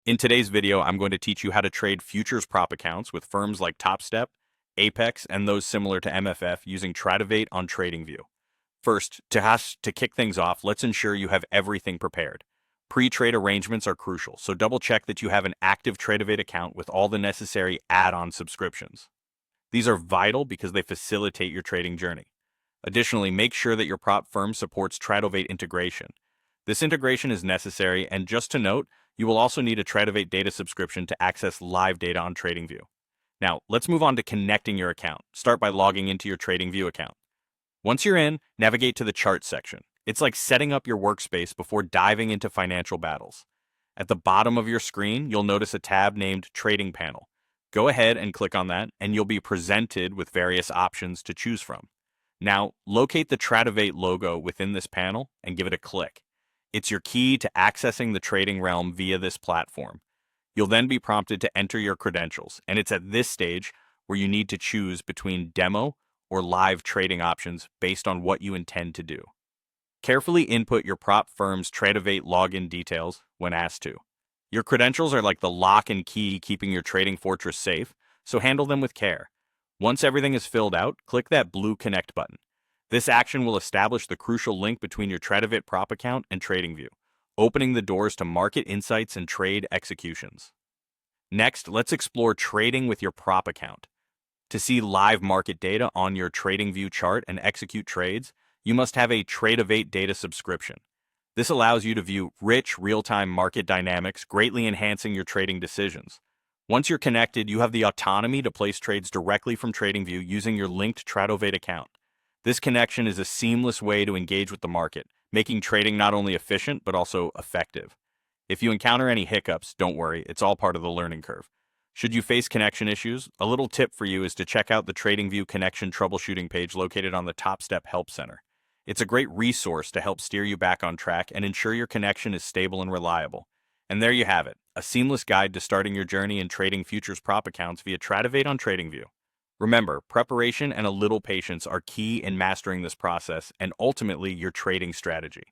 In today's video, I'm going to teach you how to trade futures prop accounts with firms like TopStep, Apex, and those similar to MFF using Tradivate on TradingView. First, to kick things off, let's ensure you have everything prepared. Pre-trade arrangements are crucial, so double check that you have an active Tradivate account with all the necessary add-on subscriptions. These are vital because they facilitate your trading journey. Additionally, make sure that your prop firm supports Tradivate integration. This integration is necessary, and just to note, you will also need a Tradivate data subscription to access live data on TradingView. Now, let's move on to connecting your account. Start by logging into your TradingView account. Once you're in, navigate to the chart section. It's like setting up your workspace before diving into financial battles. At the bottom of your screen, you'll notice a tab named Trading Panel. Go ahead and click on that, and you'll be presented with various options to choose from. Now, locate the Tradivate logo within this panel and give it a click. It's your key to accessing the trading realm via this platform. You'll then be prompted to enter your credentials, and it's at this stage where you need to choose between demo or live trading options based on what you intend to do. Carefully input your prop firm's Tradivate login details when asked to. Your credentials are like the lock and key keeping your trading fortress safe, so handle them with care. Once everything is filled out, click that blue Connect button. This action will establish the crucial link between your Tradivate prop account and TradingView, opening the doors to market insights and trade executions. Next, let's explore trading with your prop account. To see live market data on your TradingView chart and execute trades, you must have a Tradivate data subscription. This allows you to view rich, real-time market dynamics, greatly enhancing your trading decisions. Once you're connected, you have the autonomy to place trades directly from TradingView using your linked Tradivate account. This connection is a seamless way to engage with the market, making trading not only efficient but also effective. If you encounter any hiccups, don't worry, it's all part of the learning curve. Should you face connection issues, a little tip for you is to check out the TradingView connection troubleshooting page located on the TopStep Help Center. It's a great resource to help steer you back on track and ensure your connection is stable and reliable. And there you have it, a seamless guide to starting your journey in trading futures prop accounts via Tradivate on TradingView. Remember, preparation and a little patience are key in mastering this process and ultimately your trading strategy.